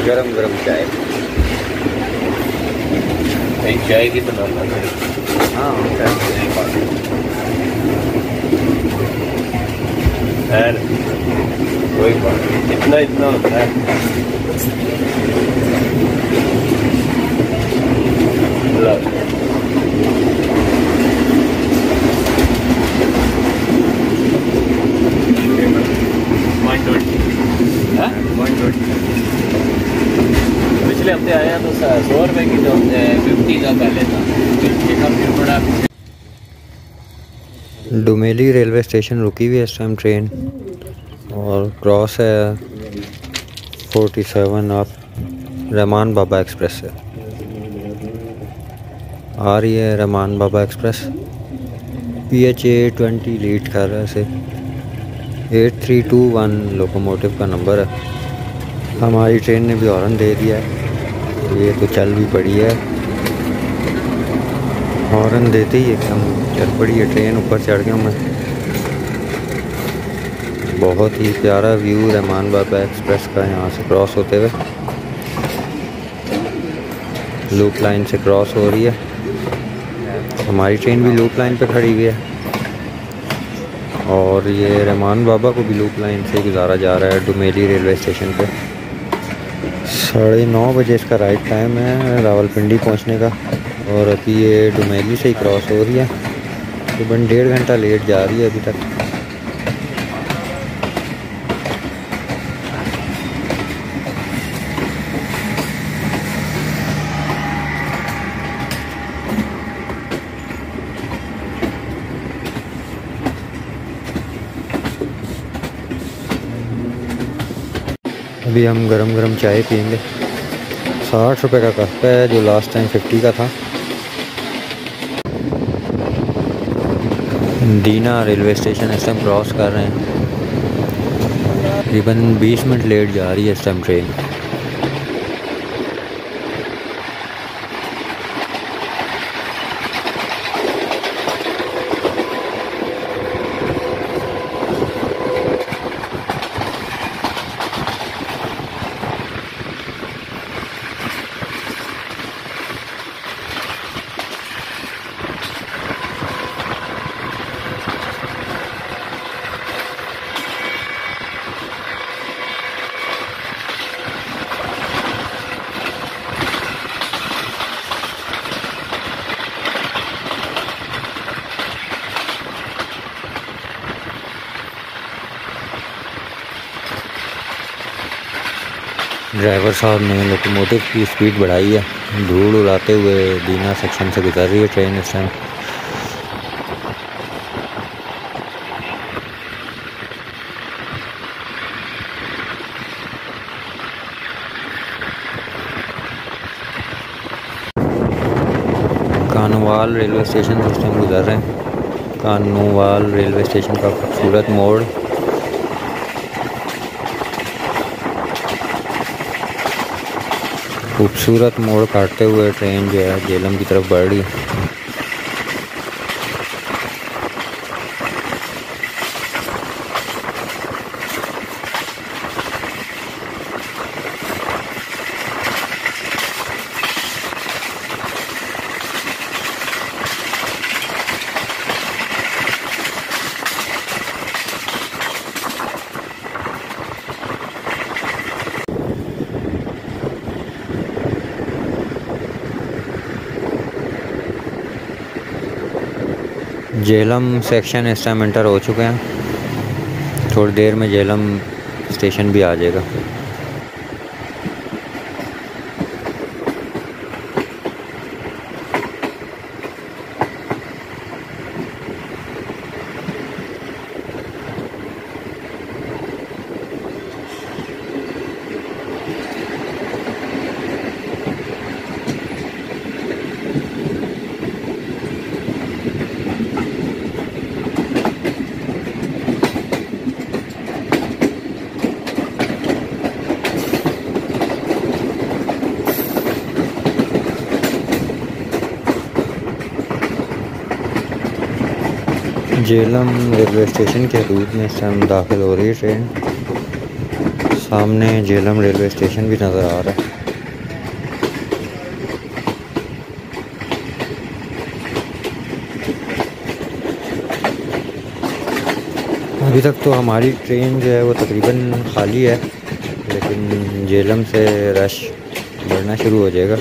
गरम गरम चाय। चाय की बनाना है। हाँ खैर कोई बात नहीं, इतना इतना होता है। पिछले हफ्ते आया तो 100 रुपए की, तो 50 का पहले था। बड़ा डोमेली रेलवे स्टेशन रुकी हुई है इस टाइम ट्रेन, और क्रॉस है 47 ऑफ रहमान बाबा एक्सप्रेस से। आ रही है रहमान बाबा एक्सप्रेस। PHA 20 लीड कर रहा है इसे। 8321 लोकोमोटिव का नंबर है। हमारी ट्रेन ने भी हॉर्न दे दिया है, ये तो चल भी पड़ी है। हॉर्न देते ही एकदम चल पड़ी है ट्रेन। ऊपर चढ़ गया मैं। बहुत ही प्यारा व्यू रहमान बाबा एक्सप्रेस का यहाँ से क्रॉस होते हुए। लूप लाइन से क्रॉस हो रही है। हमारी ट्रेन भी लूप लाइन पे खड़ी हुई है, और ये रहमान बाबा को भी लूप लाइन से गुजारा जा रहा है डोमेली रेलवे स्टेशन पे। 9:30 बजे इसका राइट टाइम है रावलपिंडी पहुंचने का, और अभी ये डोमेली से ही क्रॉस हो रही है। तकरीबन 1.5 घंटा लेट जा रही है अभी तक। अभी हम गरम गरम चाय पियेंगे। 60 रुपये का कप है, जो लास्ट टाइम 50 का था। दीना रेलवे स्टेशन इस टाइम क्रॉस कर रहे हैं। तकरीबन 20 मिनट लेट जा रही है इस टाइम ट्रेन। ड्राइवर साहब ने लोकोमोटिव की स्पीड बढ़ाई है। धूल उड़ाते हुए दीना सेक्शन से गुजर रही है ट्रेन इस टाइम। कानोवाल रेलवे स्टेशन से इस टाइम गुजर रहे हैं। कानोवाल रेलवे स्टेशन का खूबसूरत मोड़। खूबसूरत मोड़ काटते हुए ट्रेन जो है झेलम की तरफ बढ़ रही है। झेलम सेक्शन इस टाइम एंटर हो चुके हैं। थोड़ी देर में झेलम स्टेशन भी आ जाएगा। झेलम रेलवे स्टेशन के रूट में इस टाइम दाखिल हो रही है ट्रेन। सामने झेलम रेलवे स्टेशन भी नज़र आ रहा है। अभी तक तो हमारी ट्रेन जो है वो तकरीबन खाली है, लेकिन झेलम से रश बढ़ना शुरू हो जाएगा।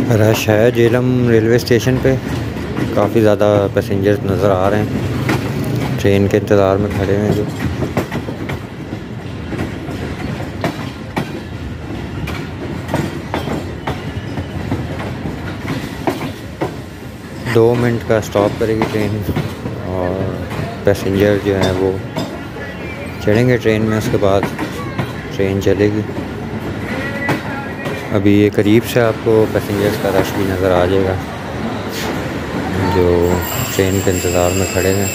रश है झेलम रेलवे स्टेशन पे, काफ़ी ज़्यादा पैसेंजर्स नज़र आ रहे हैं ट्रेन के इंतज़ार में खड़े हैं जो। दो मिनट का स्टॉप करेगी ट्रेन और पैसेंजर जो हैं वो चढ़ेंगे ट्रेन में, उसके बाद ट्रेन चलेगी। अभी ये करीब से आपको पैसेंजर्स का रश भी नज़र आ जाएगा जो ट्रेन के इंतज़ार में खड़े हैं।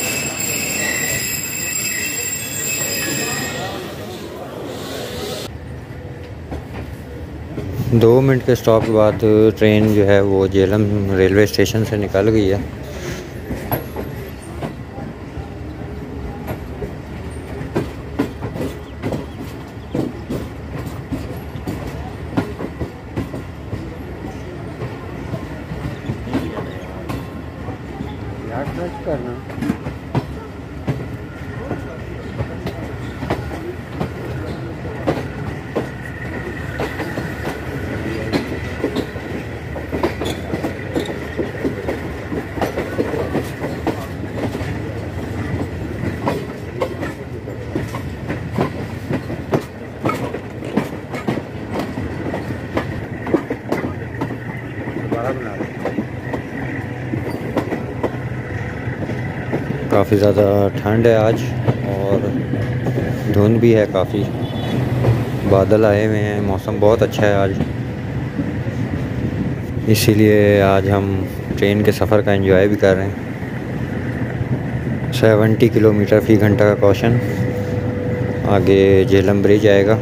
दो मिनट के स्टॉप के बाद ट्रेन जो है वो झेलम रेलवे स्टेशन से निकल गई है। करना काफ़ी ज़्यादा ठंड है आज और धुंध भी है, काफ़ी बादल आए हुए हैं, मौसम बहुत अच्छा है आज। इसीलिए आज हम ट्रेन के सफ़र का एंजॉय भी कर रहे हैं। 70 किलोमीटर फ़ी घंटा का कॉशन। आगे झेलम ब्रिज आएगा।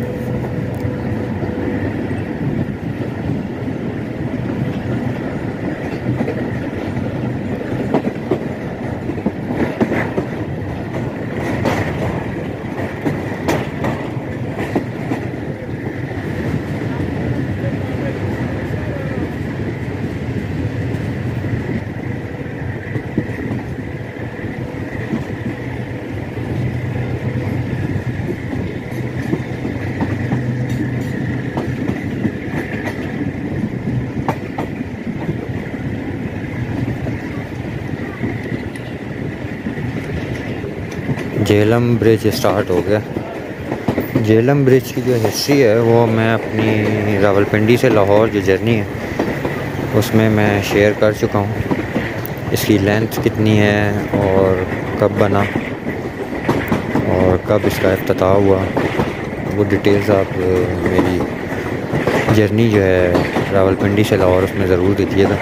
झेलम ब्रिज स्टार्ट हो गया। झेलम ब्रिज की जो हिस्ट्री है वो मैं अपनी रावलपिंडी से लाहौर जो जर्नी है उसमें मैं शेयर कर चुका हूँ। इसकी लेंथ कितनी है और कब बना और कब इसका इफ्तिताह हुआ, वो डिटेल्स आप मेरी जर्नी जो है रावलपिंडी से लाहौर उसमें ज़रूर दीजिएगा।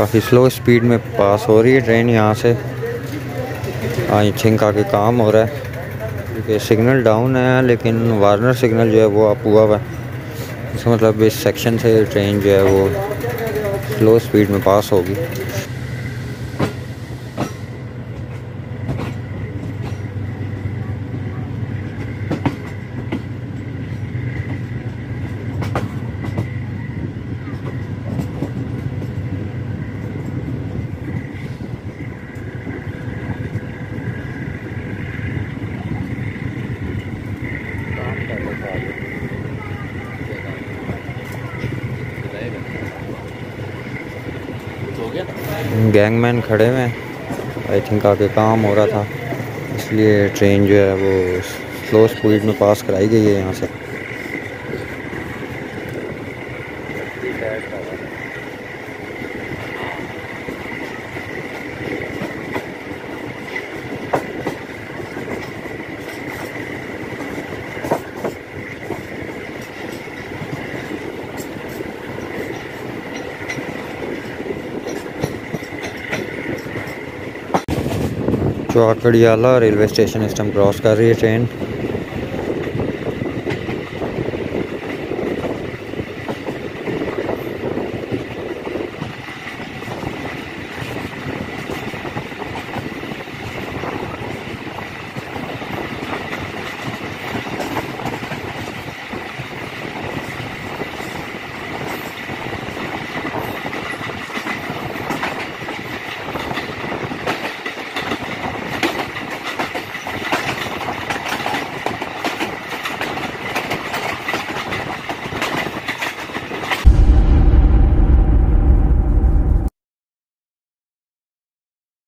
काफ़ी स्लो स्पीड में पास हो रही है ट्रेन यहाँ से। आई थिंक आगे काम हो रहा है क्योंकि सिग्नल डाउन है, लेकिन वार्नर सिग्नल जो है वो अप हुआ है। इसका मतलब इस सेक्शन से ट्रेन जो है वो स्लो स्पीड में पास होगी। गैंगमैन खड़े हुए हैं, आई थिंक आगे काम हो रहा था, इसलिए ट्रेन जो है वो स्लो स्पीड में पास कराई गई है यहाँ से। चौकड़ियाला रेलवे स्टेशन इस टाइम क्रॉस कर रही है ट्रेन।